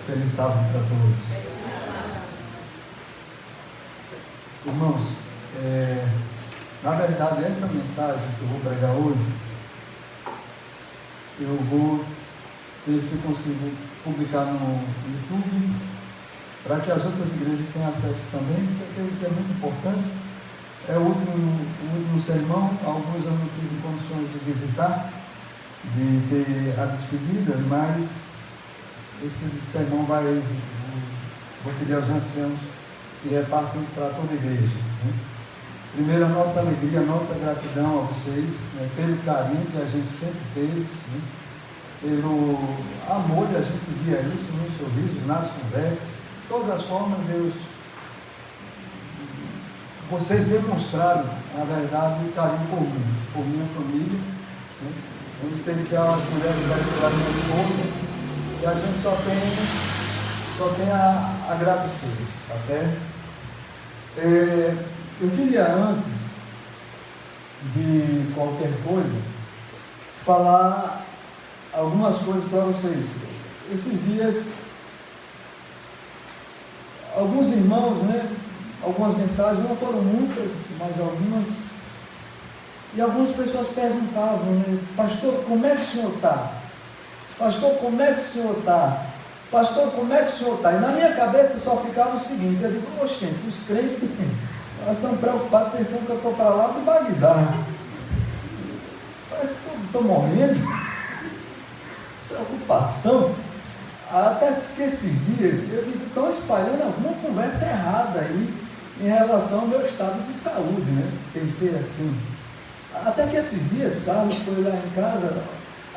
Feliz sábado para todos. Irmãos, na verdade, essa mensagem que eu vou pregar hoje, eu vou ver se eu consigo publicar no YouTube, para que as outras igrejas tenham acesso também, porque aquilo que é muito importante é o último sermão. Alguns eu não tive condições de visitar, de ter a despedida, mas esse sermão vou pedir aos anciãos que repassem para toda a igreja, né? Primeiro, a nossa alegria, a nossa gratidão a vocês, né, pelo carinho que a gente sempre teve, né, pelo amor que a gente via isso nos sorrisos, nas conversas, de todas as formas. Deus, vocês demonstraram, na verdade, o carinho por minha família, né, em especial as mulheres da minha esposa. E a gente só tem a agradecer, tá certo? Eu queria, antes de qualquer coisa, falar algumas coisas para vocês. Esses dias, alguns irmãos, né, algumas mensagens, não foram muitas, mas algumas, e algumas pessoas perguntavam, né, pastor, como é que o senhor está? Pastor, como é que o senhor está? Pastor, como é que o senhor está? E na minha cabeça só ficava o seguinte: eu digo, oxe, os crentes, nós estamos preocupados pensando que eu estou para lá do Bagdá. Parece que eu estou morrendo. Preocupação. Até que esses dias, eu digo, estão espalhando alguma conversa errada aí em relação ao meu estado de saúde, né? Pensei assim. Até que esses dias, Carlos foi lá em casa.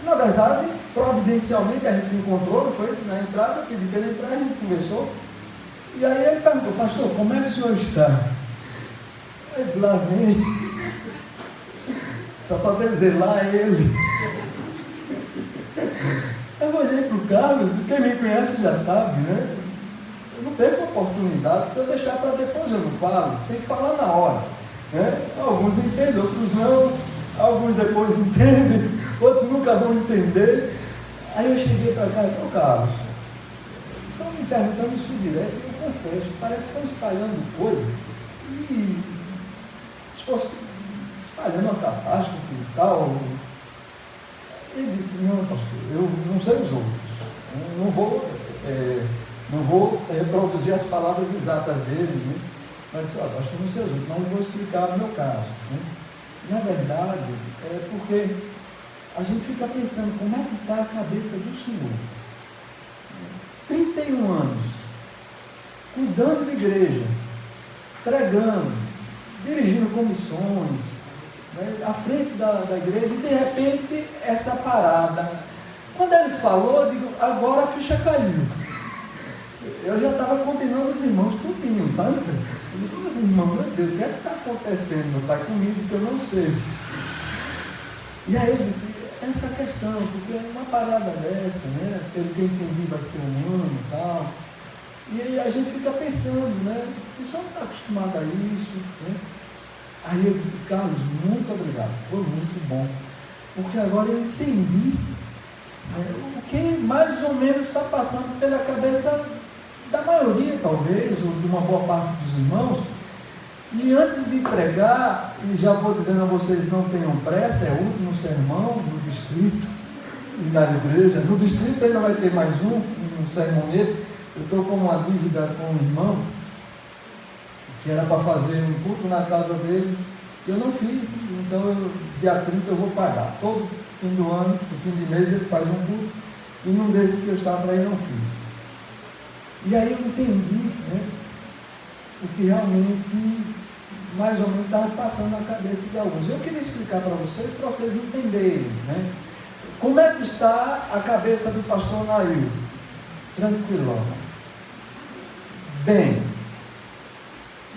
Na verdade, providencialmente a gente se encontrou, não foi? Na entrada, eu pedi para ele entrar, a gente conversou. E aí ele perguntou, pastor, como é que o senhor está? Aí lá vem, só para dizer lá ele. Eu olhei para o Carlos, e quem me conhece já sabe, né? Eu não perco a oportunidade, se eu deixar para depois eu não falo, tem que falar na hora, né? Alguns entendem, outros não, alguns depois entendem, outros nunca vão entender. Aí eu cheguei para cá e falei, Carlos, estão me perguntando isso direto, eu confesso, parece que estão espalhando coisa e espalhando uma catástrofe e tal. Ele disse, não, pastor, eu não sei os outros, não vou reproduzir as palavras exatas dele, né? Mas disse, pastor, não sei os outros, mas eu vou explicar o meu caso, né? Na verdade, é porque a gente fica pensando como é que está a cabeça do Senhor. 31 anos, cuidando de igreja, pregando, dirigindo comissões, né, à frente da igreja, e de repente essa parada. Quando ele falou, eu digo, agora a ficha caiu. Eu já estava condenando os irmãos tudinho, sabe? Eu digo, os irmãos, meu Deus, o que é que está acontecendo, meu pai, comigo, que eu não sei. E aí eu disse, essa questão, porque uma parada dessa, né, pelo que eu entendi, vai ser humano e tal. E aí a gente fica pensando, né, o senhor não está acostumado a isso, né? Aí eu disse, Carlos, muito obrigado, foi muito bom, porque agora eu entendi, né, o que mais ou menos está passando pela cabeça da maioria, talvez, ou de uma boa parte dos irmãos. E antes de pregar, e já vou dizendo a vocês, não tenham pressa, é o último sermão no distrito e na igreja. No distrito ainda vai ter mais um sermonete. Eu estou com uma dívida com um irmão, que era para fazer um culto na casa dele, eu não fiz, então dia 30 eu vou pagar. Todo fim do ano, no fim de mês, ele faz um culto, e num desses que eu estava para ir, não fiz. E aí eu entendi, né, o que realmente mais ou menos estava passando na cabeça de alguns. Eu queria explicar para vocês entenderem, né, como é que está a cabeça do pastor Nail. Tranquilão. Bem,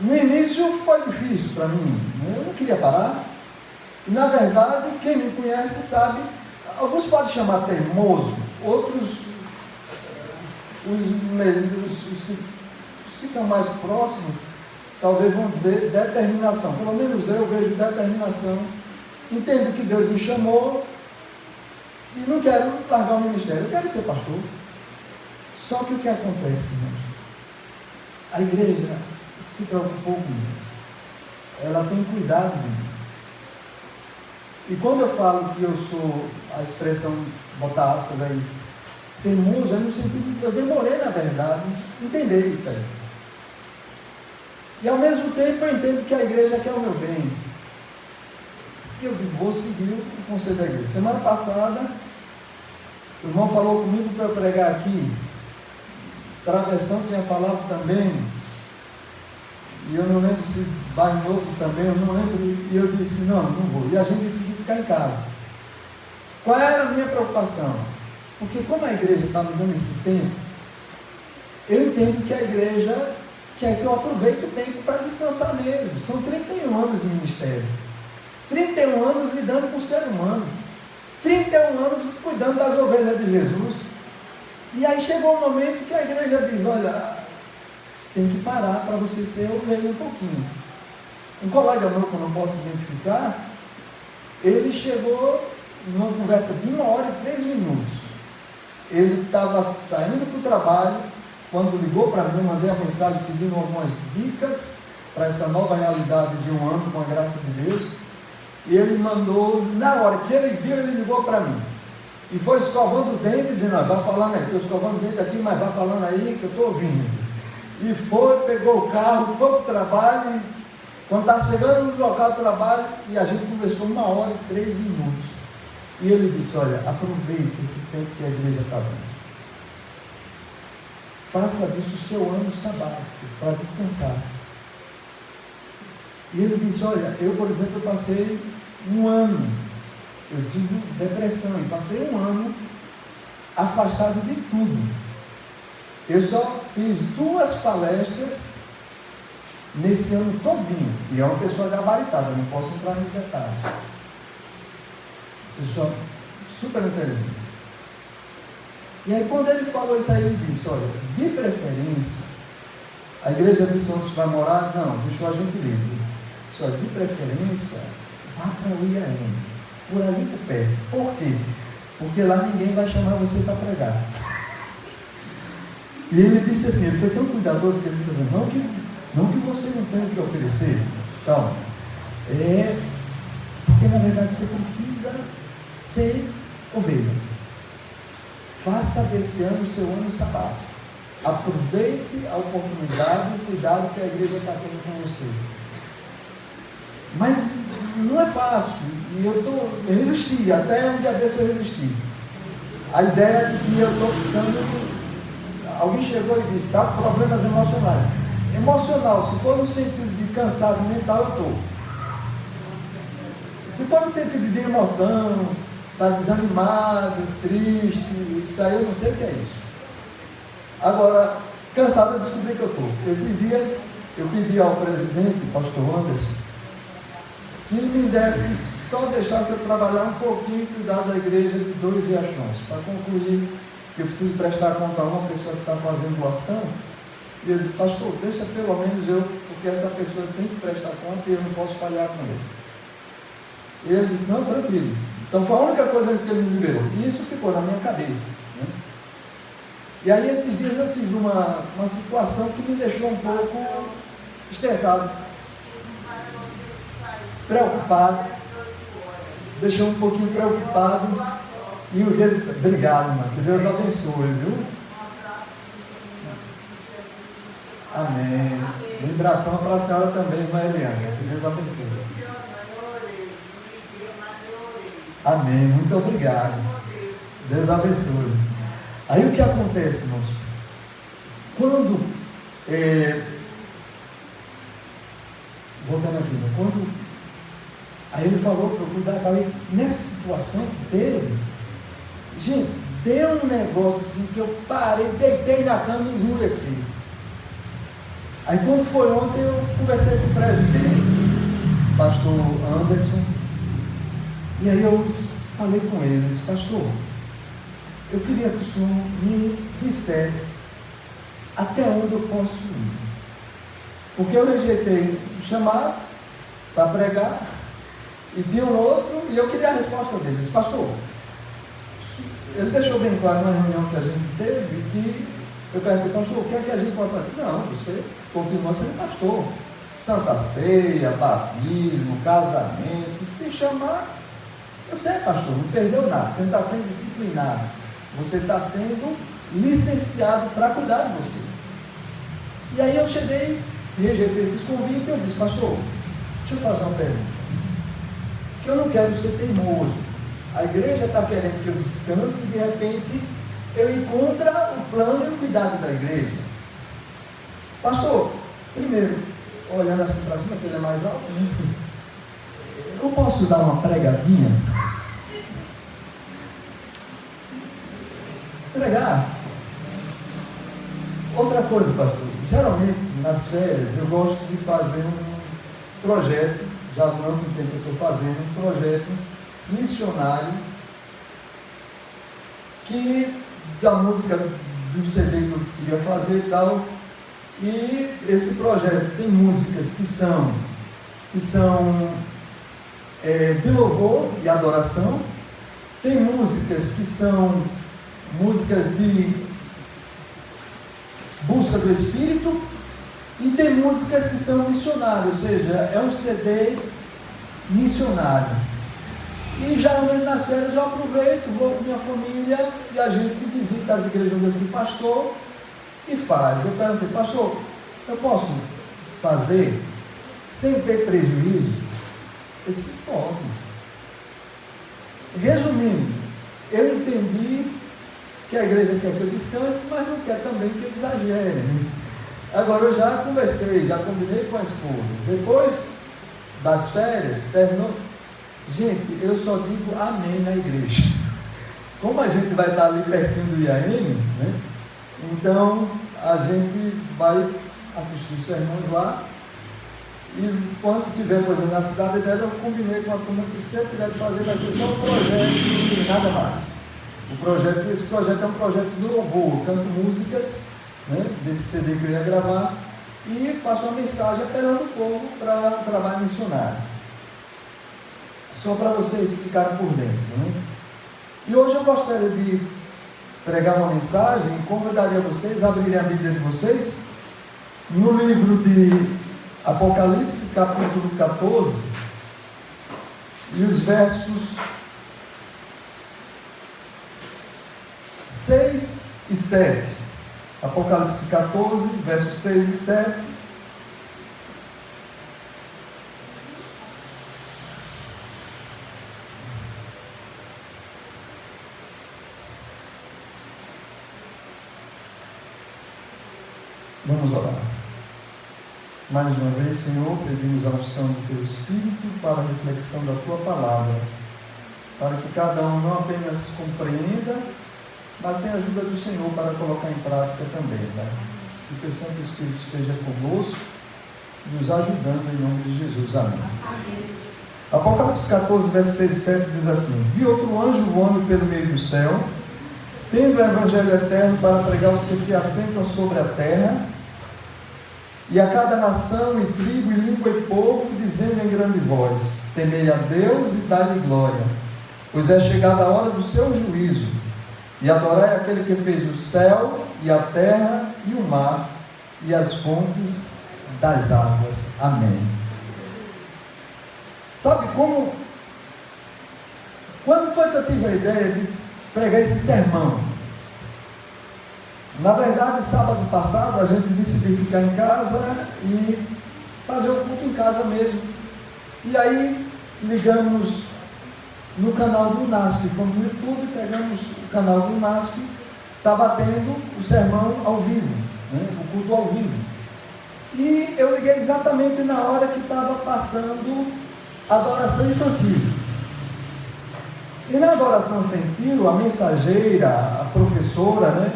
no início foi difícil para mim, né? Eu não queria parar, e na verdade, quem me conhece sabe, alguns podem chamar teimoso, outros, os que são mais próximos, talvez vão dizer determinação. Pelo menos eu vejo determinação. Entendo que Deus me chamou e não quero largar o ministério. Eu quero ser pastor. Só que o que acontece, irmãos? A igreja se preocupou comigo. Ela tem cuidado de mim. E quando eu falo que eu sou, a expressão, botar aspas aí, teimoso, é no sentido que eu demorei, na verdade, entender isso aí. E ao mesmo tempo eu entendo que a igreja quer o meu bem. E eu digo, vou seguir o conselho da igreja. Semana passada, o irmão falou comigo para eu pregar aqui. Travessão tinha falado também. E eu não lembro se Bairro Novo também, eu não lembro. E eu disse, não vou. E a gente decidiu ficar em casa. Qual era a minha preocupação? Porque como a igreja está me dando esse tempo, eu entendo que a igreja quer que eu aproveite o tempo para descansar mesmo. São 31 anos de ministério. 31 anos lidando com o ser humano. 31 anos cuidando das ovelhas de Jesus. E aí chegou um momento que a igreja diz, olha, tem que parar para você ser ovelha um pouquinho. Um colega meu, que eu não posso identificar, ele chegou numa conversa de 1h03. Ele estava saindo para o trabalho, quando ligou para mim, eu mandei a mensagem pedindo algumas dicas para essa nova realidade de um ano, com a graça de Deus. E ele mandou, na hora que ele viu, ele ligou para mim. E foi escovando o dente, dizendo, vai falando aí, estou escovando o dente aqui, mas vai falando aí que eu estou ouvindo. E foi, pegou o carro, foi para o trabalho, e quando está chegando no local do trabalho, e a gente conversou 1h03. E ele disse, olha, aproveite esse tempo que a igreja está dando. Faça disso o seu ano sabático, para descansar. E ele disse, olha, eu, por exemplo, passei um ano, eu tive depressão, e passei um ano afastado de tudo. Eu só fiz 2 palestras nesse ano todinho, e é uma pessoa gabaritada, não posso entrar nos detalhes. Pessoa super inteligente. E aí quando ele falou isso aí, ele disse, olha, de preferência, a igreja disse onde você vai morar? Não, deixou a gente livre. Disse, olha, de preferência, vá para o IAM, por ali por perto. Por quê? Porque lá ninguém vai chamar você para pregar. E ele disse assim, ele foi tão cuidadoso que ele disse assim, não que você não tenha o que oferecer. Então, porque na verdade você precisa ser ovelha. Faça desse ano o seu ano sabático. Aproveite a oportunidade e o cuidado que a igreja está tendo com você. Mas não é fácil. E eu resisti, até um dia desse eu resisti. A ideia de que eu estou precisando. Alguém chegou e disse, está com problemas emocionais. Emocional, se for no sentido de cansado mental, eu estou. Se for no sentido de emoção, está desanimado, triste, isso aí eu não sei o que é isso. Agora, cansado eu descobri que eu estou. Esses dias eu pedi ao presidente, pastor Anderson, que me desse, só deixasse eu trabalhar um pouquinho e cuidar da igreja de 2 Riachões, para concluir que eu preciso prestar conta a uma pessoa que está fazendo doação. E eu disse, pastor, deixa pelo menos eu, porque essa pessoa tem que prestar conta e eu não posso falhar com ele. E ele disse, não, tranquilo. Então foi a única coisa que ele me liberou. E isso ficou na minha cabeça. Né? E aí esses dias eu tive uma situação que me deixou um pouco estressado, preocupado, deixou um pouquinho preocupado. E o resultado, obrigado, irmão, que Deus abençoe, viu? Amém. Vibração para a senhora também, irmã Eliana, que Deus abençoe. Amém, muito obrigado. Deus abençoe. Aí o que acontece, irmãos? Quando, voltando aqui, né? Quando, aí ele falou para eu cuidar, aí, nessa situação que teve, gente, deu um negócio assim que eu parei, deitei na cama e esmureci. Aí quando foi ontem eu conversei com o presidente, pastor Anderson, e aí eu falei com ele, disse, pastor, eu queria que o senhor me dissesse até onde eu posso ir. Porque eu rejeitei o chamado para pregar, e tinha um outro, e eu queria a resposta dele. Eu disse, pastor, ele deixou bem claro na reunião que a gente teve, que Eu perguntei, pastor, o que é que a gente pode fazer? Não, você continua sendo pastor. Santa Ceia, batismo, casamento, se chamar, você é pastor, não perdeu nada, você não está sendo disciplinado, você está sendo licenciado para cuidar de você. E aí eu cheguei, rejeitei esses convites e eu disse, pastor, deixa eu fazer uma pergunta, que eu não quero ser teimoso, a igreja está querendo que eu descanse e de repente eu encontro o plano e o cuidado da igreja. Pastor, primeiro, olhando assim para cima, porque ele é mais alto, né? Eu posso dar uma pregadinha? Pregar? Outra coisa, pastor, geralmente nas férias eu gosto de fazer um projeto, já há muito tempo que eu estou fazendo um projeto missionário que da música do CD que eu queria fazer e tal. E esse projeto tem músicas que são de louvor e adoração, tem músicas que são músicas de busca do Espírito e tem músicas que são missionárias, ou seja, é um CD missionário. E geralmente nas férias eu aproveito, vou com minha família e a gente visita as igrejas onde eu fui pastor e faz. Eu perguntei, pastor, eu posso fazer sem ter prejuízo? Ele disse, pode. Resumindo, eu entendi que a igreja quer que eu descanse, mas não quer também que eu exagere. Agora eu já conversei, já combinei com a esposa. Depois das férias, terminou. Gente, eu só digo amém na igreja. Como a gente vai estar ali pertinho do IAM, né? Então a gente vai assistir os sermões lá. E quando tiver, por exemplo, na cidade dela, eu combinei com a turma que se eu puder fazer, vai ser só um projeto e nada mais. Esse projeto é um projeto de louvor, eu canto músicas, né, desse CD que eu ia gravar e faço uma mensagem apelando o povo para um trabalho missionário. Só para vocês ficarem por dentro. Né? E hoje eu gostaria de pregar uma mensagem e convidaria vocês a abrirem a Bíblia de vocês no livro de Apocalipse, capítulo 14, e os versos 6 e 7. Apocalipse 14, versos 6 e 7. Vamos orar. Mais uma vez, Senhor, pedimos a unção do Teu Espírito para a reflexão da Tua Palavra, para que cada um não apenas compreenda, mas tenha a ajuda do Senhor para colocar em prática também, Pai. Que o Teu Santo Espírito esteja conosco, nos ajudando em nome de Jesus. Amém. Apocalipse 14, versos 6 e 7 diz assim: Vi outro anjo voando pelo meio do céu, tendo o Evangelho eterno para pregar aos que se assentam sobre a terra, e a cada nação, e tribo, e língua, e povo, dizendo em grande voz: temei a Deus e dai-lhe glória, pois é chegada a hora do seu juízo, e adorai aquele que fez o céu, e a terra, e o mar, e as fontes das águas. Amém. Sabe como? Quando foi que eu tive a ideia de pregar esse sermão? Na verdade, sábado passado, a gente decidiu ficar em casa e fazer o culto em casa mesmo. E aí, ligamos no canal do NASP, fomos no YouTube, pegamos o canal do NASP, estava tendo o sermão ao vivo, né? O culto ao vivo. E eu liguei exatamente na hora que estava passando a adoração infantil. E na adoração infantil, a mensageira, a professora, né,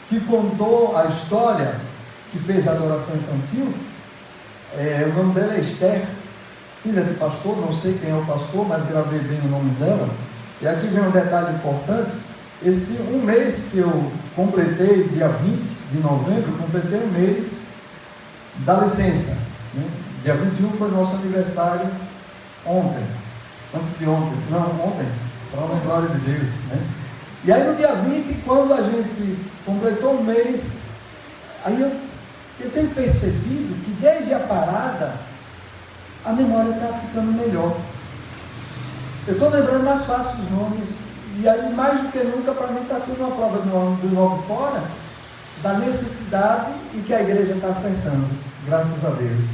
que contou a história, que fez a adoração infantil, o nome dela é Esther, filha de pastor, não sei quem é o pastor, mas gravei bem o nome dela. E aqui vem um detalhe importante: esse um mês que eu completei, dia 20 de novembro, completei um mês da licença, né? Dia 21 foi nosso aniversário ontem, antes de ontem, para a glória de Deus, né? E aí no dia 20, quando a gente completou um mês, Aí eu tenho percebido que desde a parada, a memória está ficando melhor. Eu estou lembrando mais fácil os nomes, e aí mais do que nunca para mim está sendo uma prova do novo fora, da necessidade e que a igreja está acertando, graças a Deus.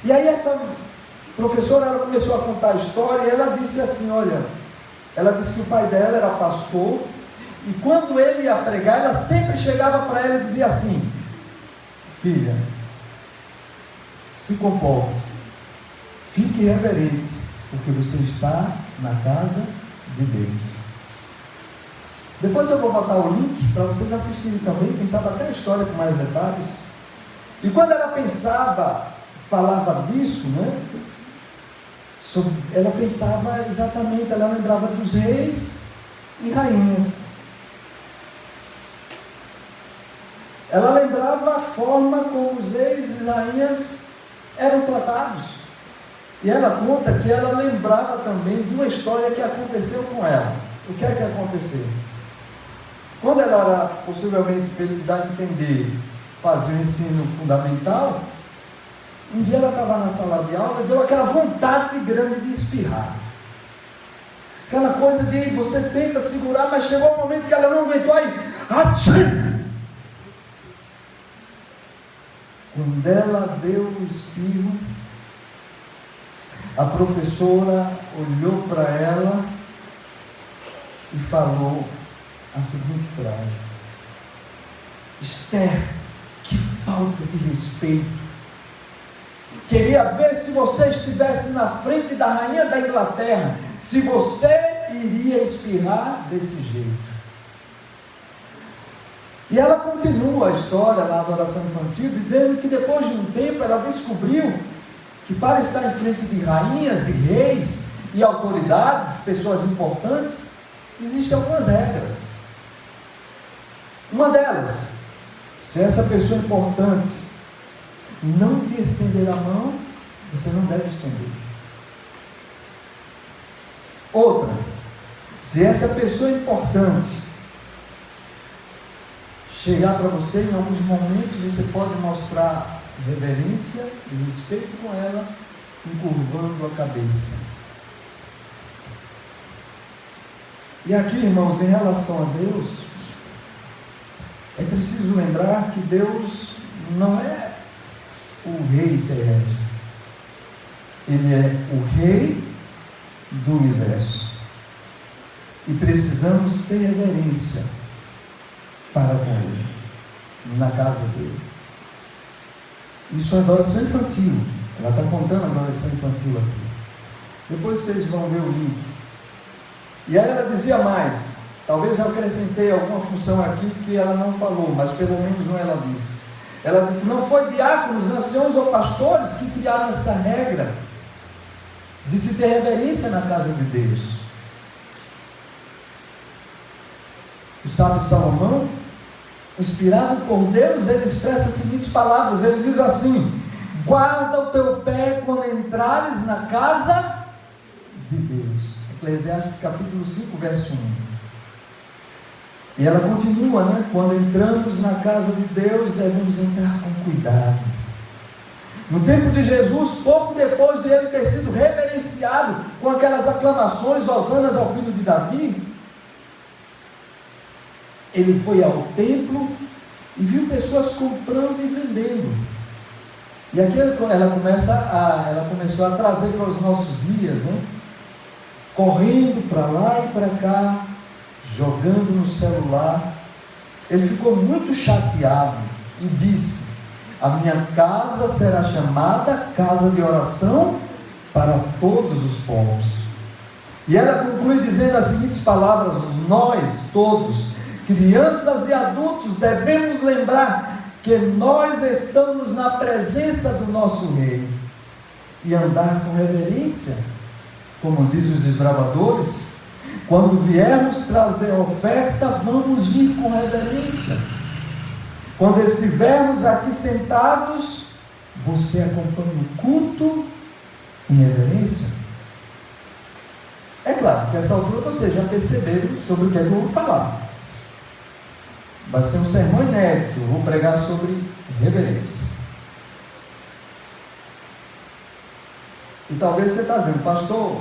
E aí essa professora, ela começou a contar a história, e ela disse assim, olha, ela disse que o pai dela era pastor, e quando ele ia pregar, ela sempre chegava para ela e dizia assim: filha, se comporte, fique reverente, porque você está na casa de Deus. Depois eu vou botar o link para vocês assistirem também, quem sabe até a história com mais detalhes. E quando ela falava disso, né? Ela pensava exatamente, ela lembrava dos reis e rainhas. Ela lembrava a forma como os reis e rainhas eram tratados. E ela conta que ela lembrava também de uma história que aconteceu com ela. O que é que aconteceu? Quando ela era, possivelmente, para ele dar a entender, fazia o ensino fundamental, um dia ela estava na sala de aula e deu aquela vontade grande de espirrar. Aquela coisa de você tenta segurar, mas chegou um momento que ela não aguentou, aí... Quando ela deu o espirro, a professora olhou para ela e falou a seguinte frase: Esther, que falta de respeito. Queria ver se você estivesse na frente da rainha da Inglaterra, se você iria espirrar desse jeito. E ela continua a história na adoração infantil, dizendo que depois de um tempo ela descobriu que para estar em frente de rainhas e reis e autoridades, pessoas importantes, existem algumas regras. Uma delas, se essa pessoa importante não te estender a mão, você não deve estender. Outra, se essa pessoa importante chegar para você, em alguns momentos você pode mostrar reverência e respeito com ela, encurvando a cabeça. E aqui, irmãos, em relação a Deus, é preciso lembrar que Deus não é o rei terrestre, Ele é o rei do universo, e precisamos ter reverência para com Ele, na casa dele. Isso é adoração infantil. Ela está contando a adoração infantil aqui. Depois vocês vão ver o link. E aí ela dizia mais, talvez eu acrescentei alguma função aqui que ela não falou, mas pelo menos não ela disse. Ela disse: não foi diáconos, anciãos ou pastores que criaram essa regra de se ter reverência na casa de Deus. O sábio Salomão, inspirado por Deus, ele expressa as seguintes palavras, ele diz assim: guarda o teu pé quando entrares na casa de Deus. Eclesiastes capítulo 5, verso 1. E ela continua, né? Quando entramos na casa de Deus, devemos entrar com cuidado. No tempo de Jesus, pouco depois de ele ter sido reverenciado com aquelas aclamações hosanas ao filho de Davi, ele foi ao templo e viu pessoas comprando e vendendo. E aqui ela começou a trazer para os nossos dias, né? Correndo para lá e para cá, jogando no celular. Ele ficou muito chateado e disse: a minha casa será chamada casa de oração para todos os povos. E ela conclui dizendo as seguintes palavras: nós todos, crianças e adultos, devemos lembrar que nós estamos na presença do nosso Rei e andar com reverência, como diz os desbravadores. Quando viermos trazer oferta, vamos vir com reverência. Quando estivermos aqui sentados, você acompanha o culto em reverência. É claro que essa altura vocês já perceberam sobre o que eu vou falar. Vai ser um sermão inédito. Eu vou pregar sobre reverência. E talvez você está dizendo, pastor,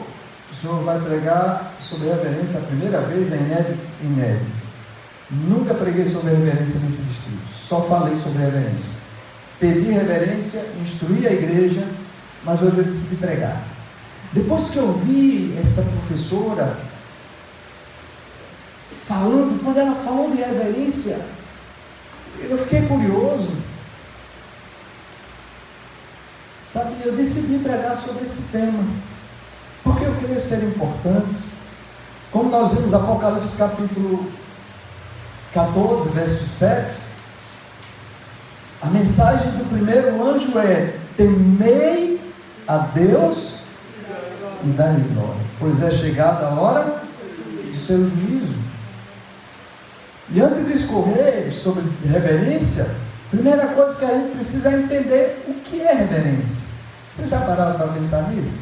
o senhor vai pregar sobre reverência a primeira vez, é inédito. Nunca preguei sobre reverência nesse distrito, só falei sobre reverência. Pedi reverência, instruí a igreja, mas hoje eu decidi pregar. Depois que eu vi essa professora falando, quando ela falou de reverência, eu fiquei curioso. Sabe, eu decidi pregar sobre esse tema, porque eu creio ser importante. Como nós vimos Apocalipse capítulo 14, verso 7, a mensagem do primeiro anjo é: temei a Deus e dai-lhe glória, pois é chegada a hora do seu juízo. E antes de escorrer sobre reverência, a primeira coisa que a gente precisa é entender o que é reverência. Vocês já pararam para pensar nisso?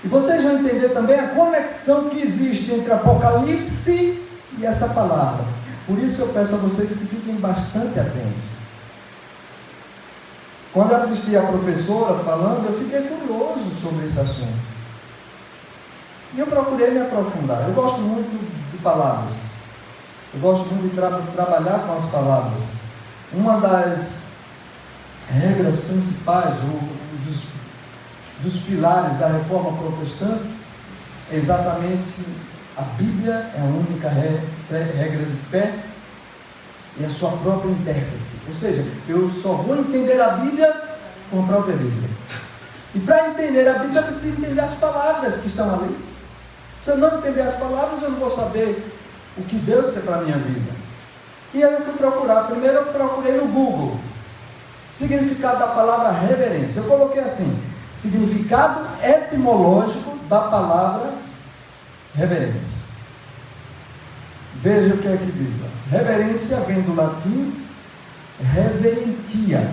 E vocês vão entender também a conexão que existe entre Apocalipse e essa palavra. Por isso eu peço a vocês que fiquem bastante atentos. Quando eu assisti a professora falando, eu fiquei curioso sobre esse assunto. E eu procurei me aprofundar. Eu gosto muito de palavras. Eu gosto muito de trabalhar com as palavras. Uma das regras principais, dos pilares da reforma protestante, é exatamente a Bíblia é a única regra de fé e a sua própria intérprete. Ou seja, eu só vou entender a Bíblia com a própria Bíblia. E para entender a Bíblia, eu preciso entender as palavras que estão ali. Se eu não entender as palavras, eu não vou saber o que Deus quer para a minha vida. E aí eu fui procurar. Primeiro eu procurei no Google significado da palavra reverência. Eu coloquei assim: significado etimológico da palavra reverência. Veja o que é que diz. Reverência vem do latim reverentia,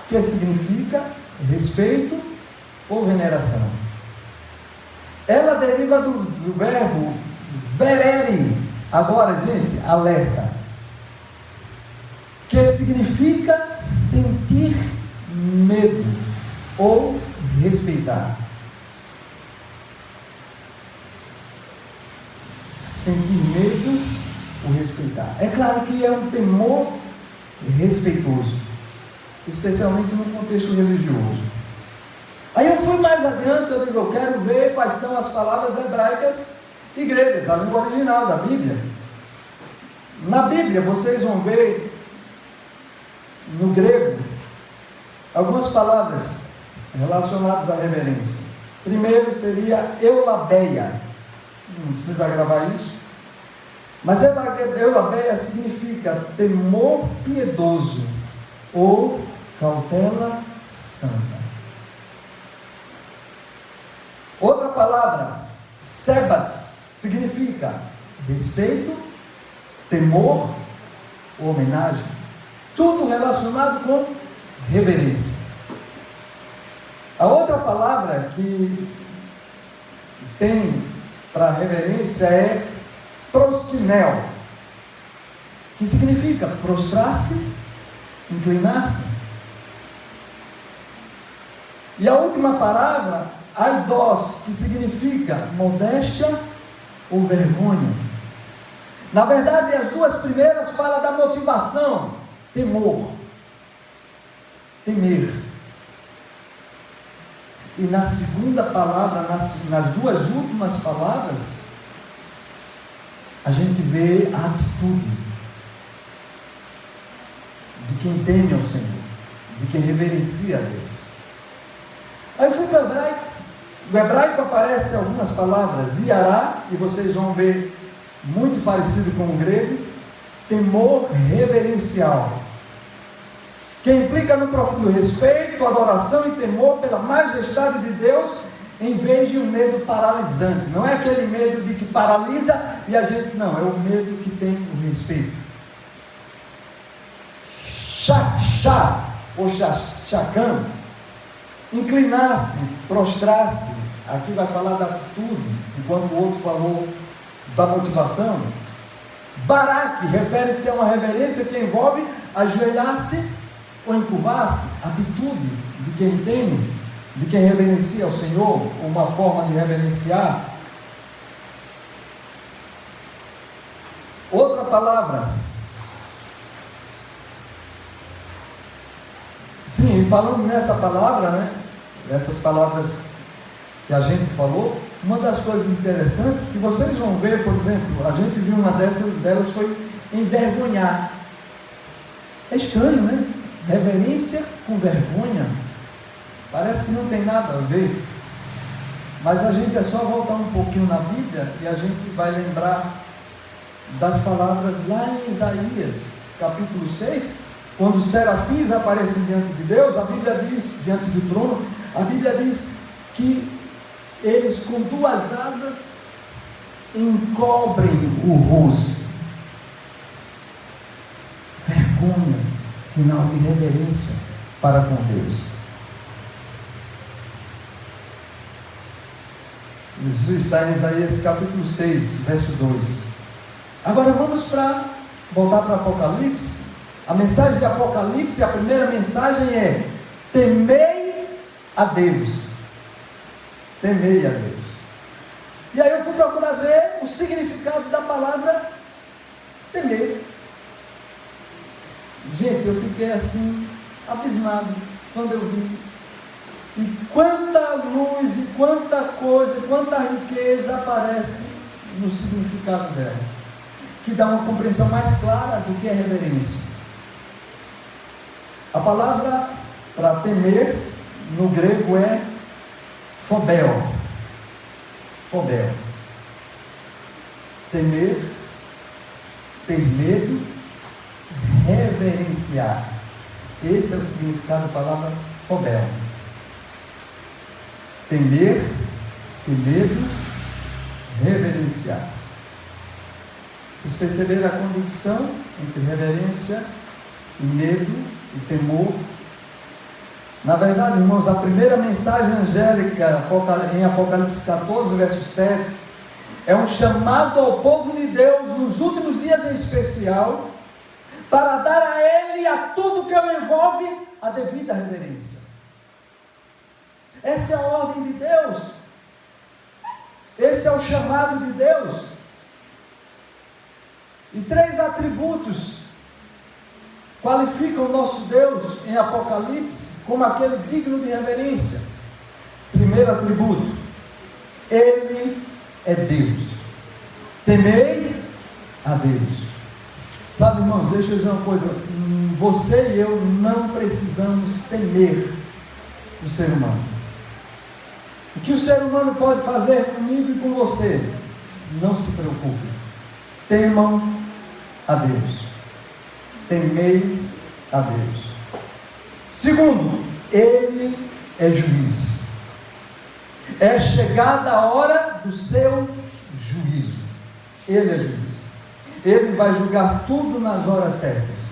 que significa respeito ou veneração. Ela deriva do verbo verere. Agora, gente, alerta. Que significa sentir medo ou respeitar. Sentir medo ou respeitar. É claro que é um temor respeitoso, especialmente no contexto religioso. Aí eu fui mais adiante, eu digo, eu quero ver quais são as palavras hebraicas e gregas, a língua original da Bíblia. Na Bíblia vocês vão ver no grego algumas palavras relacionadas à reverência. Primeiro seria eulabeia. Não precisa gravar isso, mas eulabeia significa temor piedoso ou cautela santa. Outra palavra, sebas, significa respeito, temor ou homenagem. Tudo relacionado com reverência. A outra palavra que tem para reverência é prostinel, que significa prostrar-se, inclinar-se. E a última palavra, aidos, que significa modéstia ou vergonha. Na verdade, as duas primeiras falam da motivação, temor, temer. E na segunda palavra, nas duas últimas palavras, a gente vê a atitude de quem teme ao Senhor, de quem reverencia a Deus. Aí eu fui para o hebraico. No hebraico aparecem algumas palavras, iará, e vocês vão ver muito parecido com o grego, temor reverencial, que implica no profundo respeito, adoração e temor pela majestade de Deus, em vez de um medo paralisante. Não é aquele medo de que paralisa e a gente, não, é o medo que tem o respeito. Chachá, ou chacam, inclinar-se, prostrar-se. Aqui vai falar da atitude, enquanto o outro falou da motivação. Baraque refere-se a uma reverência que envolve ajoelhar-se ou encurvar-se, atitude de quem teme, de quem reverencia ao Senhor, uma forma de reverenciar. Outra palavra, sim, falando nessa palavra, né, essas palavras que a gente falou, uma das coisas interessantes que vocês vão ver, por exemplo, a gente viu uma delas foi envergonhar. É estranho, né? Reverência com vergonha, parece que não tem nada a ver, mas a gente é só voltar um pouquinho na Bíblia e a gente vai lembrar das palavras lá em Isaías, capítulo 6, quando os serafins aparecem diante de Deus, a Bíblia diz, diante do trono, a Bíblia diz que eles com duas asas encobrem o rosto. Vergonha, sinal de reverência para com Deus. Isso está em Isaías capítulo 6, verso 2. Agora vamos voltar para Apocalipse. A mensagem de Apocalipse, a primeira mensagem é: temei a Deus. Temei a Deus. E aí eu fui procurar ver o significado da palavra temer. Gente, eu fiquei assim, abismado, quando eu vi. E quanta luz, e quanta coisa, quanta riqueza aparece no significado dela, que dá uma compreensão mais clara do que é reverência. A palavra para temer, no grego, é phobeo. Phobeo. Temer, ter medo, reverenciar. Esse é o significado da palavra phobeo. Temer, ter medo, reverenciar. Vocês perceberam a conexão entre reverência e medo e temor? Na verdade, irmãos, a primeira mensagem angélica em Apocalipse 14, verso 7, é um chamado ao povo de Deus nos últimos dias em especial, para dar a Ele e a tudo que o envolve a devida reverência. Essa é a ordem de Deus. Esse é o chamado de Deus. E 3 atributos qualificam o nosso Deus em Apocalipse como aquele digno de reverência. Primeiro atributo: Ele é Deus. Temei a Deus. Sabe, irmãos, deixa eu dizer uma coisa: você e eu não precisamos temer o ser humano. O que o ser humano pode fazer comigo e com você? Não se preocupe. Temam a Deus. Temei a Deus. Segundo, Ele é juiz. É chegada a hora do seu juízo. Ele é juiz. Ele vai julgar tudo nas horas certas.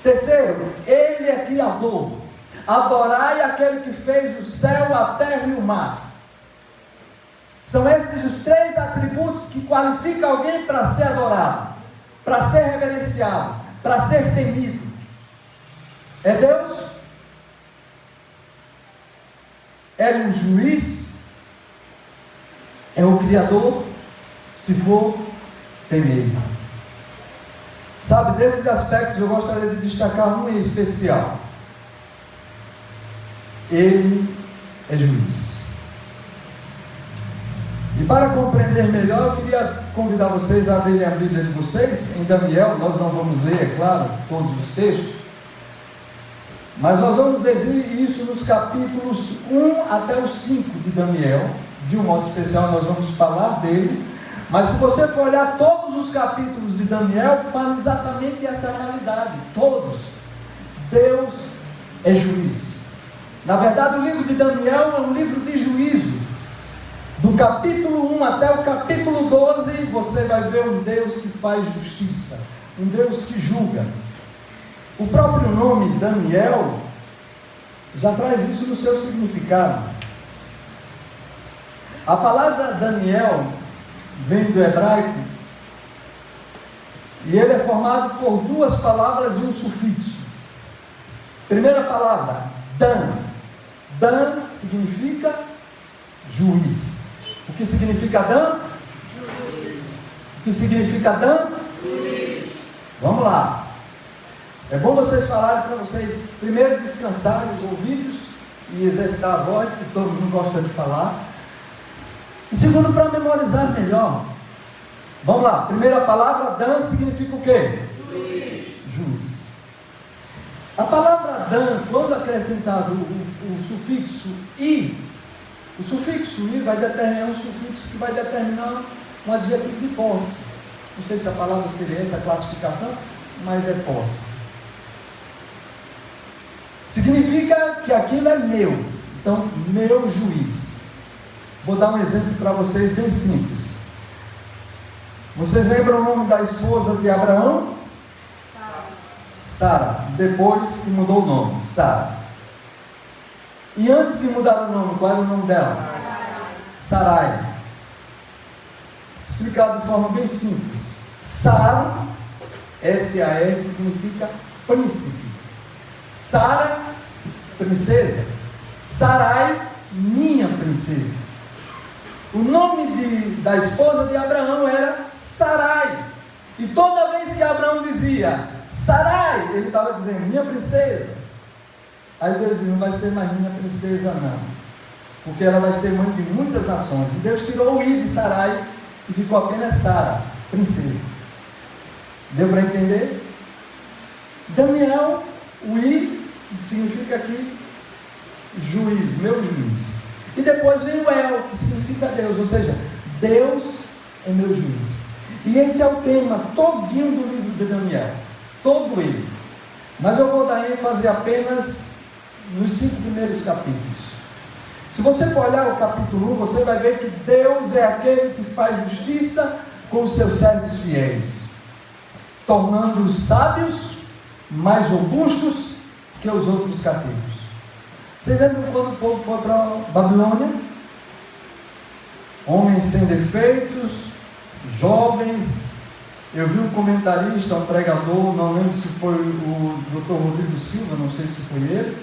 Terceiro, Ele é Criador. Adorai aquele que fez o céu, a terra e o mar. São esses os 3 atributos que qualificam alguém para ser adorado, para ser reverenciado, para ser temido. É Deus? É um juiz? É o Criador? Se for, temer. Sabe, desses aspectos eu gostaria de destacar um em especial. Ele é juiz. E para compreender melhor, eu queria convidar vocês a abrirem a Bíblia de vocês em Daniel. Nós não vamos ler, é claro, todos os textos, mas nós vamos ler isso nos capítulos 1 até os 5 de Daniel. De um modo especial nós vamos falar dele, mas se você for olhar todos os capítulos de Daniel, falam exatamente essa realidade. Todos. Deus é juiz. Na verdade, o livro de Daniel é um livro de juízo. Do capítulo 1 até o capítulo 12, você vai ver um Deus que faz justiça, um Deus que julga. O próprio nome Daniel já traz isso no seu significado. A palavra Daniel vem do hebraico E ele é formado por duas palavras e um sufixo. Primeira palavra, Dan. Dan significa juiz. O que significa Dan? Juiz. O que significa Dan? Juiz. Vamos lá. É bom vocês falarem para vocês, primeiro, descansarem os ouvidos e exercitar a voz, que todo mundo gosta de falar. E segundo, para memorizar melhor. Vamos lá. Primeira palavra, Dan, significa o quê? Juiz. Juiz. A palavra Dan, quando acrescentado o sufixo I, o sufixo I vai determinar um sufixo que vai determinar um adjetivo de posse. Não sei se a palavra seria essa, a classificação, mas é posse. Significa que aquilo é meu. Então, meu juiz. Vou dar um exemplo para vocês bem simples. Vocês lembram o nome da esposa de Abraão? Sara. Depois que mudou o nome, Sara. E antes de mudar o nome, qual era o nome dela? Sarai. Explicado de forma bem simples. Sara, S-A-R, significa príncipe. Sara, princesa. Sarai, minha princesa. O nome da esposa de Abraão era Sarai. E toda vez que Abraão dizia Sarai, ele estava dizendo minha princesa. Aí Deus disse, não vai ser mais minha princesa não, porque ela vai ser mãe de muitas nações. E Deus tirou o I de Sarai e ficou apenas Sara, princesa. Deu para entender? Daniel, o I significa aqui juiz, meu juiz. E depois vem o El, que significa Deus, ou seja, Deus é meu juiz. E esse é o tema todinho do livro de Daniel, todo ele. Mas eu vou dar ênfase apenas nos 5 primeiros capítulos. Se você for olhar o capítulo 1, você vai ver que Deus é aquele que faz justiça com os seus servos fiéis, tornando-os sábios mais robustos que os outros cativos. Você lembra quando o povo foi para a Babilônia? Homens sem defeitos, jovens. Eu vi um comentarista, um pregador, não lembro se foi o Dr. Rodrigo Silva, não sei se foi ele,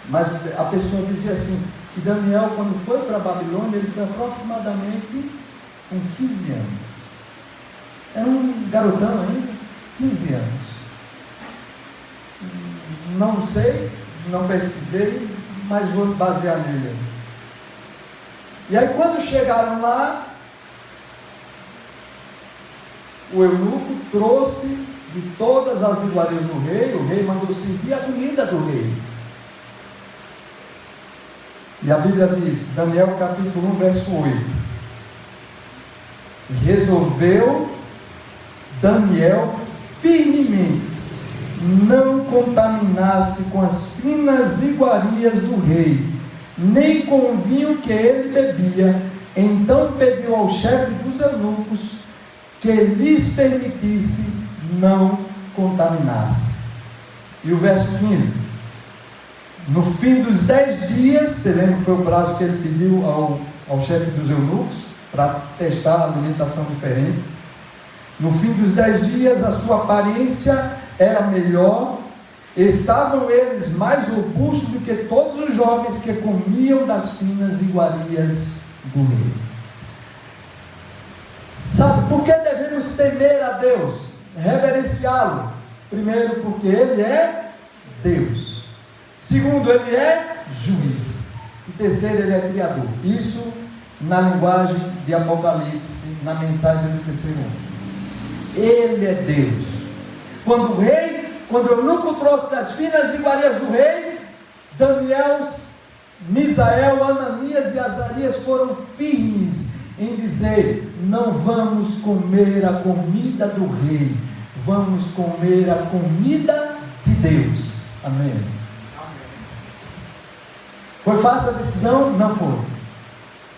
mas a pessoa dizia assim, que Daniel, quando foi para a Babilônia, ele foi aproximadamente com 15 anos. Era um garotão ainda, 15 anos. Não sei, não pesquisei, mas vou basear nele. E aí quando chegaram lá, o eunuco trouxe de todas as iguarias do rei, o rei mandou servir a comida do rei. E a Bíblia diz, Daniel capítulo 1, verso 8. Resolveu Daniel firmemente não contaminar-se com as finas iguarias do rei, nem com o vinho que ele bebia. Então pediu ao chefe dos eunucos que lhes permitisse não contaminar-se. E o verso 15: no fim dos 10 dias, você lembra que foi o prazo que ele pediu ao chefe dos eunucos para testar a alimentação diferente. No fim dos 10 dias, a sua aparência era melhor, estavam eles mais robustos do que todos os jovens que comiam das finas iguarias do rei. Sabe por que devemos temer a Deus? Reverenciá-lo. Primeiro, porque Ele é Deus. Segundo, Ele é juiz. E terceiro, Ele é criador. Isso na linguagem de Apocalipse, na mensagem do terceiro homem. Ele é Deus. Quando o eunuco trouxe as finas iguarias do rei, Daniel, Misael, Ananias e Azarias foram firmes em dizer: não vamos comer a comida do rei, vamos comer a comida de Deus. Amém. Foi fácil a decisão? Não foi.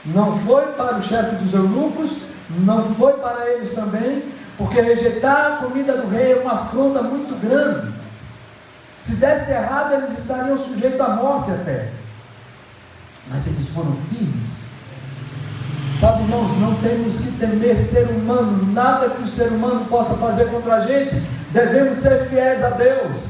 Não foi para o chefe dos eunucos, não foi para eles também, porque rejeitar a comida do rei é uma afronta muito grande. Se desse errado, eles estariam sujeitos à morte até. Mas eles foram firmes. Sabe, irmãos, não temos que temer ser humano, nada que o ser humano possa fazer contra a gente. Devemos ser fiéis a Deus,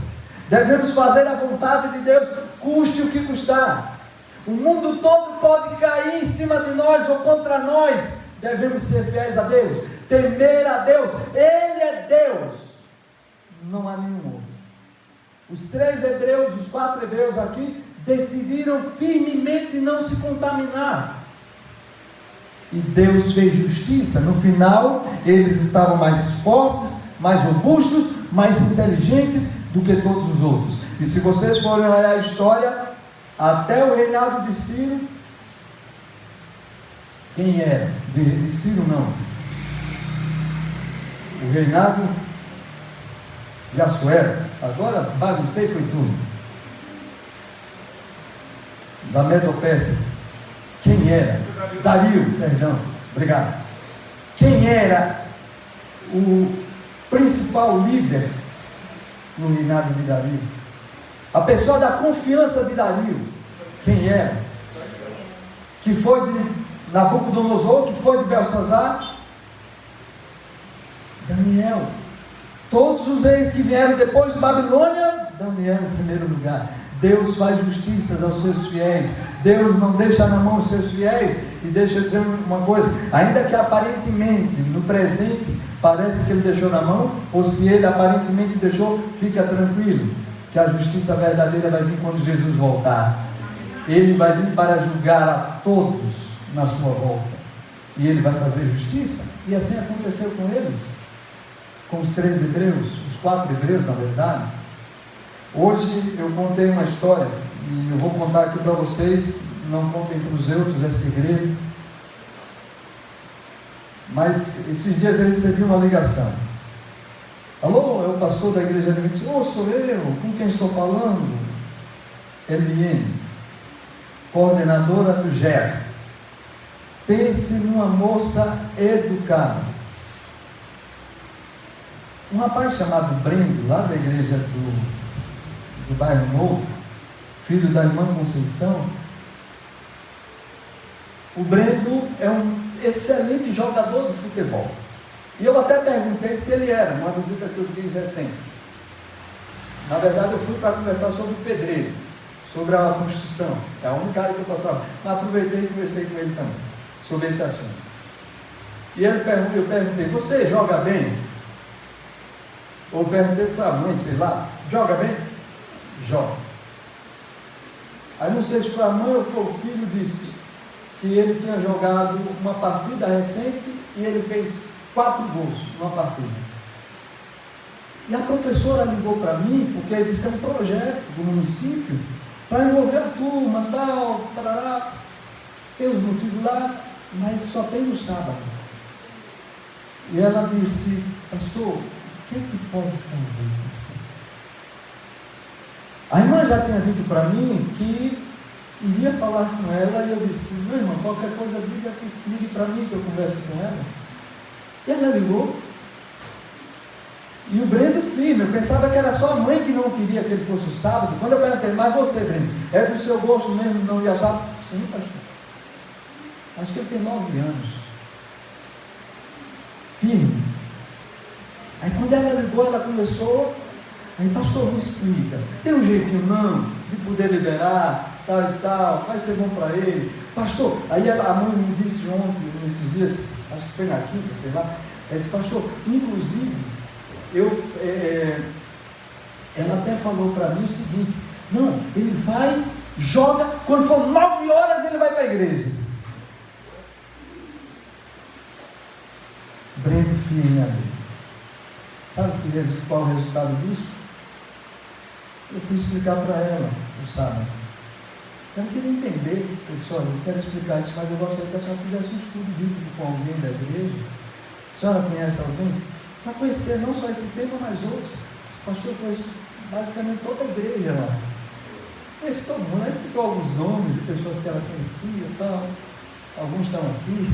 devemos fazer a vontade de Deus, custe o que custar. O mundo todo pode cair em cima de nós ou contra nós, devemos ser fiéis a Deus, temer a Deus. Ele é Deus, não há nenhum outro. Os 3 hebreus, os 4 hebreus aqui, decidiram firmemente não se contaminar, e Deus fez justiça. No final, eles estavam mais fortes, mais robustos, mais inteligentes do que todos os outros. E se vocês forem olhar a história, até o reinado de Ciro, quem era? De Ciro não, o reinado de Assuero, agora baguncei, foi tudo, da Medo-Pérsia. Quem era? Dario, perdão, obrigado. Quem era o principal líder no reinado de Dario? A pessoa da confiança de Dario, quem era? Que foi de Nabucodonosor, que foi de Belsazar? Daniel. Todos os reis que vieram depois de Babilônia, Daniel em primeiro lugar. Deus faz justiça aos seus fiéis. Deus não deixa na mão os seus fiéis. E deixa eu dizer uma coisa, ainda que aparentemente no presente parece que ele deixou na mão, ou se ele aparentemente deixou, fica tranquilo, que a justiça verdadeira vai vir quando Jesus voltar. Ele vai vir para julgar a todos na sua volta, e ele vai fazer justiça. E assim aconteceu com eles, com os 3 hebreus, os 4 hebreus na verdade. Hoje eu contei uma história, e eu vou contar aqui para vocês, não contem para os outros, é segredo. Mas esses dias eu recebi uma ligação. Alô, é o pastor da igreja de Minas. Ô, sou eu, com quem estou falando? Eliane, coordenadora do GER. Pense numa moça educada. Um rapaz chamado Brendo, lá da igreja do bairro Novo, filho da irmã Conceição. O Brendo é um excelente jogador de futebol. E eu até perguntei se ele era, numa visita que eu fiz recente. Na verdade, eu fui para conversar sobre o pedreiro, sobre a construção. É a única área que eu passava. Mas aproveitei e conversei com ele também, sobre esse assunto. E eu perguntei, você joga bem? Ou perguntei, foi a mãe, sei lá, joga bem? Joga. Aí não sei se foi a mãe ou foi o filho, disse que ele tinha jogado uma partida recente e ele fez 4 gols numa partida. E a professora ligou para mim, porque ele disse que é um projeto do município para envolver a turma, tal, parará. Tem os motivos lá, mas só tem no sábado. E ela disse, pastor, o que é que pode fazer? A irmã já tinha dito para mim que iria falar com ela, e eu disse, meu irmão, qualquer coisa ligue para mim que eu converso com ela. E ela ligou, e o Brendo firme, eu pensava que era só a mãe que não queria que ele fosse o sábado. Quando eu perguntei, mas você, Brendo, é do seu gosto mesmo não ir ao sábado? Sim, pastor. Acho que ele tem 9 anos. Firme. Aí quando ela ligou, ela começou, aí pastor, me explica, tem um jeitinho não, de poder liberar, tal e tal, vai ser bom para ele. Pastor, aí a mãe me disse ontem, nesses dias, acho que foi na quinta, sei lá, ela disse, pastor, inclusive, ela até falou para mim o seguinte, não, ele vai, joga, quando for 9 horas ele vai para a igreja. Brendo firme ali. Sabe qual é o resultado disso? Eu fui explicar para ela no sábado. Eu não queria entender. Eu disse, olha, eu quero explicar isso, mas eu gostaria que a senhora fizesse um estudo bíblico com alguém da igreja. A senhora conhece alguém? Para conhecer não só esse tema, mas outros. Esse pastor conhece basicamente toda a igreja lá. Conhece todo mundo. Ela citou alguns nomes de pessoas que ela conhecia e tal. Alguns estão aqui,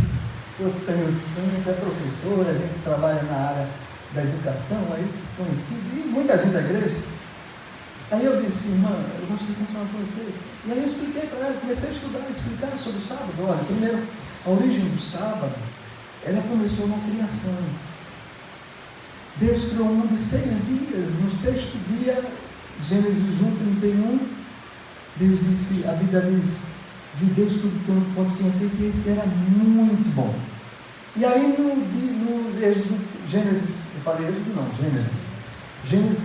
outros têm, é professora, a gente trabalha na área da educação, aí conhecido, e muita gente da igreja. Aí eu disse, irmã, eu gostaria que a senhora conhecesse. E aí eu expliquei para ela, comecei a estudar, explicar sobre o sábado. Olha, primeiro, A origem do sábado, ela começou na criação. Deus criou o mundo em 6 dias. No 6º dia, Gênesis 1:31, Deus disse, a Bíblia diz, viu Deus tudo quanto tinha feito, e eis que era muito bom. E aí no Êxodo, Gênesis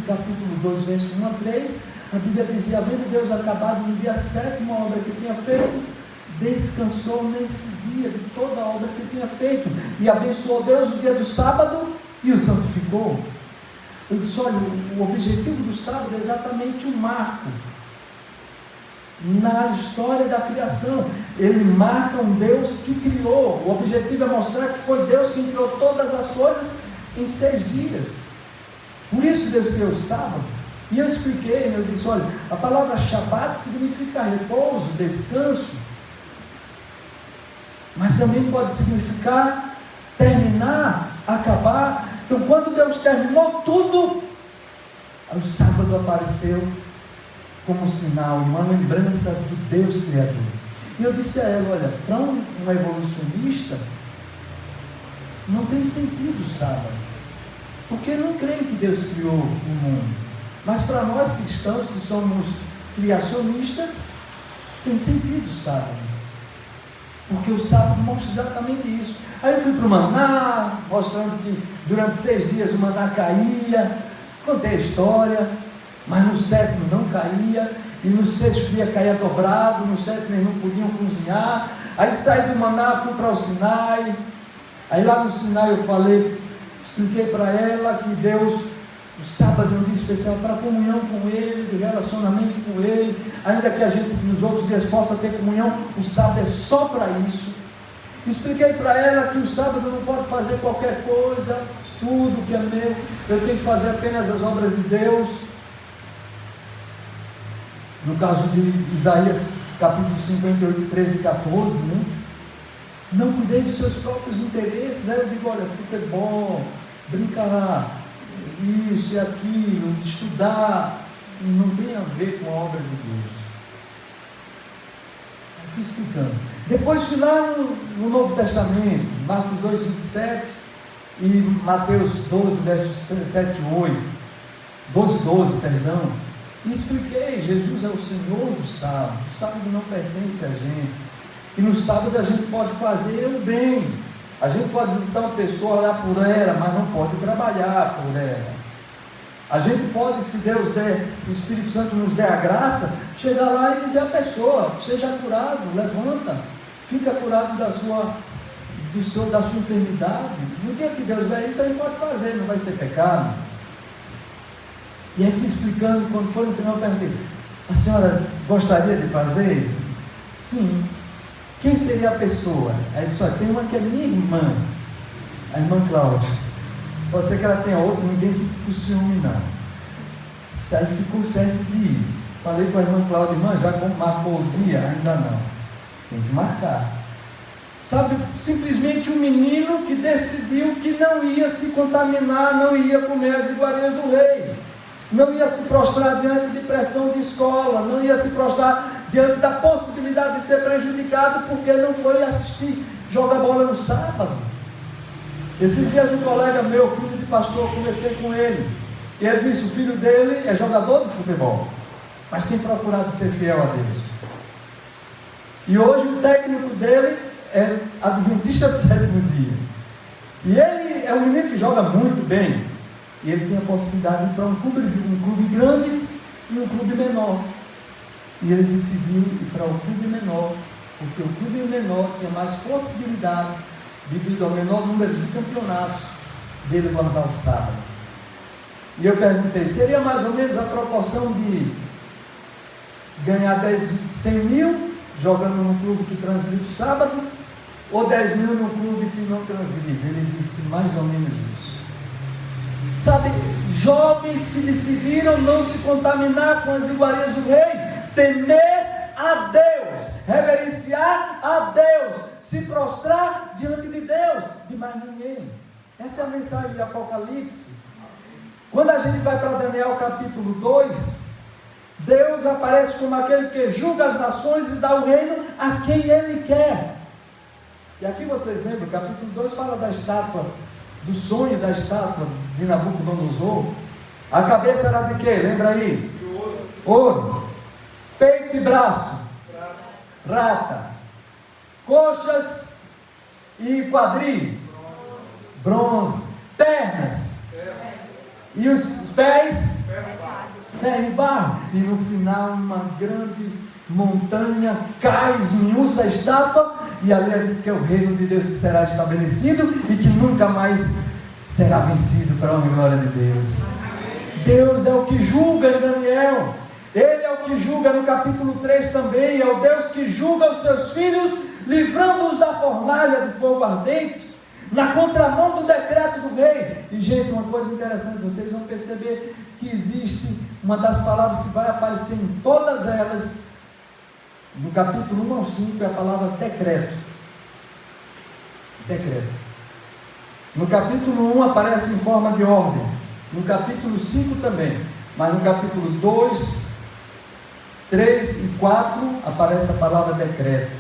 capítulo 2, verso 1 a 3, a Bíblia dizia, havendo Deus acabado no dia 7º a obra que tinha feito, descansou nesse dia de toda a obra que tinha feito, e abençoou Deus o dia do sábado e o santificou. Eu disse, olha, o objetivo do sábado é exatamente um marco na história da criação. Ele marca um Deus que criou. O objetivo é mostrar que foi Deus quem criou todas as coisas em 6 dias. Por isso Deus criou o sábado. E eu expliquei, eu disse, olha, a palavra Shabbat significa repouso, descanso, mas também pode significar terminar, acabar. Então quando Deus terminou tudo, aí o sábado apareceu como um sinal, uma lembrança do Deus Criador. E eu disse a ela, olha, para um evolucionista, não tem sentido o sábado, porque não creem que Deus criou o mundo. Mas para nós cristãos, que somos criacionistas, tem sentido o sábado, porque o sábado mostra exatamente isso. Aí eu fui para o maná, mostrando que durante 6 dias o maná caía, contei a história, mas no 7º não caía, e no 6º dia caía dobrado, no 7º eles não podiam cozinhar. Aí saí do maná, fui para o Sinai. Aí lá no Sinai eu falei, expliquei para ela que Deus, o sábado é um dia especial para comunhão com Ele, de relacionamento com Ele, ainda que a gente nos outros dias possa ter comunhão, o sábado é só para isso. Expliquei para ela que o sábado não pode fazer qualquer coisa, tudo que é meu, eu tenho que fazer apenas as obras de Deus. No caso de Isaías, capítulo 58, 13 e 14, né? Não cuidei dos seus próprios interesses. Aí eu digo, olha, futebol, brincar, isso e aquilo, estudar, não tem a ver com a obra de Deus. Eu fui explicando. Depois fui lá no Novo Testamento, Marcos 2, 27 e Mateus 12, versos 7 e 8, 12, perdão. E expliquei, Jesus é o Senhor do sábado. O sábado não pertence a gente. E no sábado a gente pode fazer o bem. A gente pode visitar uma pessoa, orar por ela, mas não pode trabalhar por ela. A gente pode, se Deus der, o Espírito Santo nos der a graça, chegar lá e dizer à pessoa, seja curado, levanta, fica curado da sua enfermidade. No dia que Deus der isso, a gente pode fazer, não vai ser pecado. E aí fui explicando, quando foi no final eu perguntei, a senhora gostaria de fazer? Sim. Quem seria a pessoa? Aí disse, olha, tem uma que é minha irmã, a irmã Cláudia. Pode ser que ela tenha outras, ninguém fique com ciúme não. Aí ficou certo de ir. Falei com a irmã Cláudia, irmã, já marcou o dia? Ainda não. Tem que marcar. Sabe, simplesmente um menino que decidiu que não ia se contaminar, não ia comer as iguarias do rei, não ia se prostrar diante de pressão de escola, não ia se prostrar diante da possibilidade de ser prejudicado porque não foi assistir jogar bola no sábado. Esses dias um colega meu, filho de pastor, conversei com ele, e ele disse, o filho dele é jogador de futebol, mas tem procurado ser fiel a Deus, e hoje o técnico dele é adventista do 7º dia, e ele é um menino que joga muito bem, e ele tem a possibilidade de ir para um clube grande e um clube menor, e ele decidiu ir para o clube menor, porque o clube menor tinha mais possibilidades, devido ao menor número de campeonatos, dele guardar o sábado. E eu perguntei, seria mais ou menos a proporção de ganhar 100 mil jogando num clube que transgride o sábado, ou 10 mil num clube que não transgride? Ele disse, mais ou menos isso. Sabe, jovens que decidiram não se contaminar com as iguarias do rei, temer a Deus, reverenciar a Deus, se prostrar diante de Deus, de mais ninguém. Essa é a mensagem de Apocalipse. Quando a gente vai para Daniel capítulo 2, Deus aparece como aquele que julga as nações e dá o reino a quem Ele quer. E aqui vocês lembram, o capítulo 2 fala da estátua, do sonho da estátua de Nabucodonosor. A cabeça era de quê? Lembra aí? Ouro. Peito e braço, prata. Coxas e quadris, bronze. Pernas e os pés, ferro e barro. E no final uma grande montanha cai, esmiuça a estátua, e ali é que é o reino de Deus que será estabelecido e que nunca mais será vencido, para a honra e glória de Deus. Deus é o que julga em Daniel. Ele é o que julga no capítulo 3 também. É o Deus que julga os seus filhos, livrando-os da fornalha de fogo ardente, na contramão do decreto do rei. E gente, uma coisa interessante, vocês vão perceber que existe uma das palavras que vai aparecer em todas elas, no capítulo 1 ao 5, é a palavra decreto. Decreto. No capítulo 1 aparece em forma de ordem, no capítulo 5 também, mas no capítulo 2, 3 e 4 aparece a palavra decreto.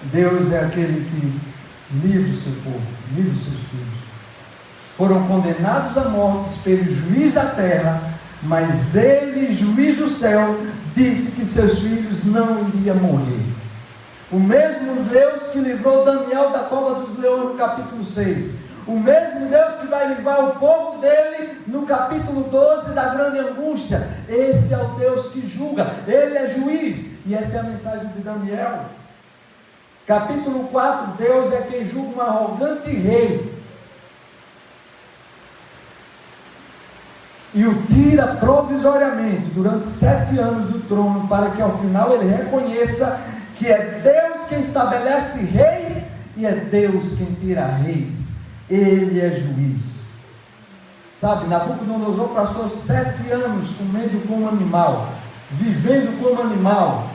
Deus é aquele que livra o seu povo, livra os seus filhos. Foram condenados à morte pelo juiz da terra, mas ele, juiz do céu, disse que seus filhos não iriam morrer. O mesmo Deus que livrou Daniel da cova dos leões no capítulo 6, o mesmo Deus que vai livrar o povo dele no capítulo 12 da grande angústia. Esse é o Deus que julga, ele é juiz, e essa é a mensagem de Daniel. Capítulo 4, Deus é quem julga um arrogante rei e o tira provisoriamente durante 7 anos do trono, para que ao final ele reconheça que é Deus quem estabelece reis e é Deus quem tira reis. Ele é juiz. Sabe, Nabucodonosor passou 7 anos comendo como animal, vivendo como animal,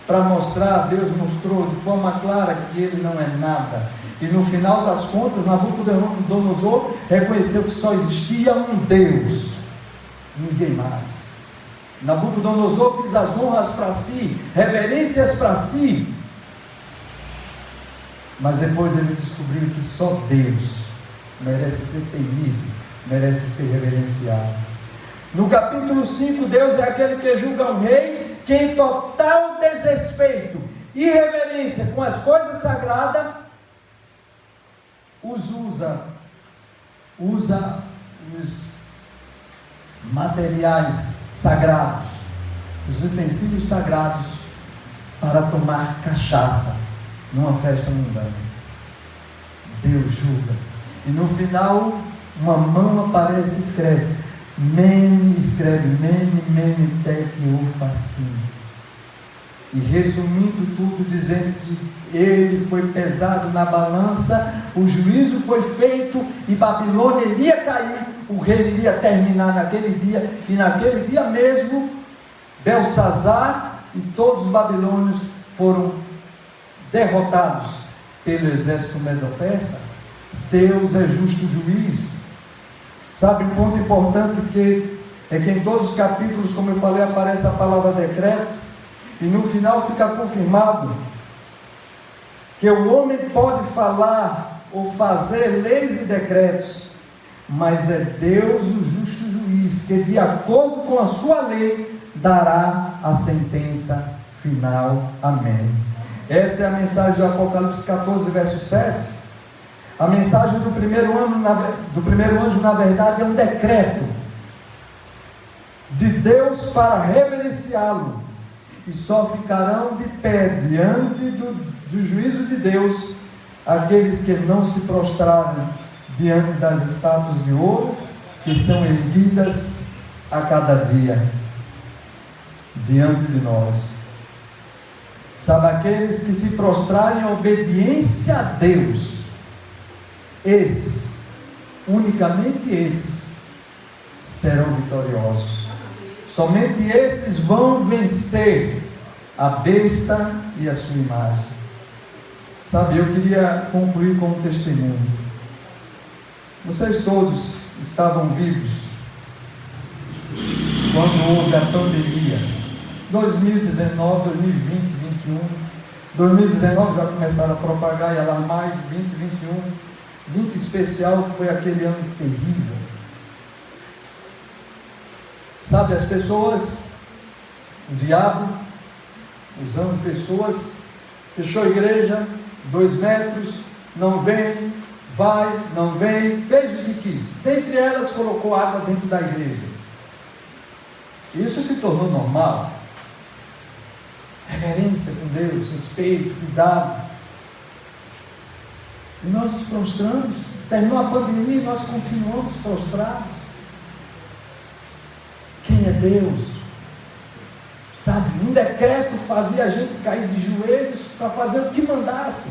para mostrar, Deus mostrou de forma clara que ele não é nada. E no final das contas, Nabucodonosor reconheceu que só existia um Deus, ninguém mais. Nabucodonosor quis as honras para si, reverências para si, mas depois ele descobriu que só Deus merece ser temido, merece ser reverenciado. No capítulo 5, Deus é aquele que julga um rei que em total desrespeito e irreverência com as coisas sagradas usa os materiais sagrados, os utensílios sagrados, para tomar cachaça numa festa mundana. Deus julga, e no final uma mão aparece e escreve Mene, Tekel, Upharsin. E resumindo tudo, dizendo que ele foi pesado na balança, o juízo foi feito e Babilônia iria cair, o rei iria terminar naquele dia, e naquele dia mesmo Belsazar e todos os babilônios foram derrotados pelo exército medo-persa. Deus é justo juiz. Sabe, um ponto importante é que em todos os capítulos, como eu falei, aparece a palavra decreto, e no final fica confirmado que o homem pode falar ou fazer leis e decretos, mas é Deus o justo juiz, que de acordo com a sua lei dará a sentença final. Amém. Essa é a mensagem do Apocalipse 14, verso 7. A mensagem do primeiro anjo, na verdade, é um decreto de Deus para reverenciá-lo, e só ficarão de pé diante do juízo de Deus aqueles que não se prostrarem diante das estátuas de ouro que são erguidas a cada dia diante de nós. Sabe, aqueles que se prostrarem em obediência a Deus, esses, unicamente esses, serão vitoriosos. Somente esses vão vencer a besta e a sua imagem. Sabe, eu queria concluir com um testemunho. Vocês todos estavam vivos quando houve a pandemia, 2019, 2020, 2021, 2019 já começaram a propagar e alarmar, e 2021, 20 especial foi aquele ano terrível. Sabe, as pessoas, o diabo, usando pessoas, fechou a igreja, 2 metros, não vem, vai, não vem, fez o que quis. Dentre elas, colocou água dentro da igreja. Isso se tornou normal. Reverência com Deus, respeito, cuidado. E nós nos prostramos. Terminou a pandemia e nós continuamos prostrados. Quem é Deus? Sabe, um decreto fazia a gente cair de joelhos para fazer o que mandasse.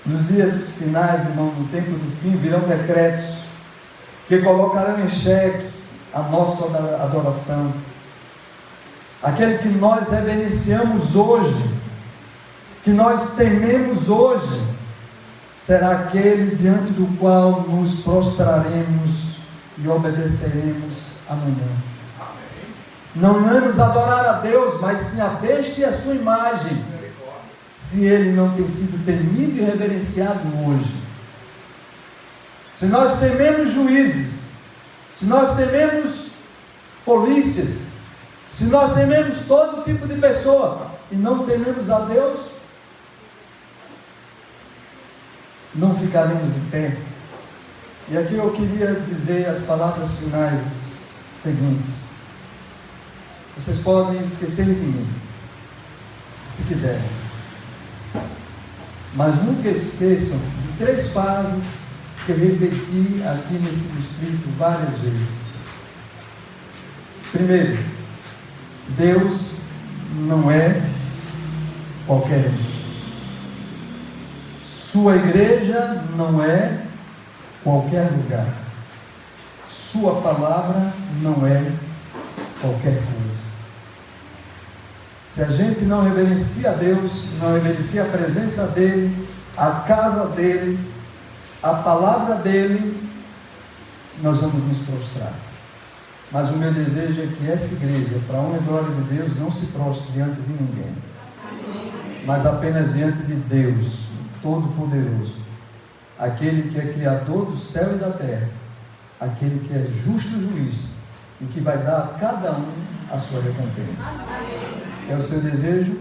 Nos dias finais, irmão, no tempo do fim, virão decretos que colocarão em xeque a nossa adoração. Aquele que nós reverenciamos hoje, que nós tememos hoje, será aquele diante do qual nos prostraremos e obedeceremos amanhã. Não vamos adorar a Deus, mas sim a besta e a sua imagem, se ele não tem sido temido e reverenciado hoje. Se nós tememos juízes, se nós tememos polícias, se nós tememos todo tipo de pessoa e não tememos a Deus, não ficaremos de pé. E aqui eu queria dizer as palavras finais seguintes. Vocês podem esquecer de mim, se quiserem, mas nunca esqueçam de 3 frases que eu repeti aqui nesse distrito várias vezes. Primeiro, Deus não é qualquer um. Sua igreja não é qualquer lugar. Sua palavra não é qualquer coisa. Se a gente não reverencia a Deus, não reverencia a presença dEle, a casa dEle, a palavra dEle, nós vamos nos prostrar. Mas o meu desejo é que essa igreja, para a honra e glória de Deus, não se prostre diante de ninguém, mas apenas diante de Deus, o Todo-Poderoso, aquele que é Criador do céu e da terra, aquele que é justo juiz e que vai dar a cada um a sua recompensa. É o seu desejo?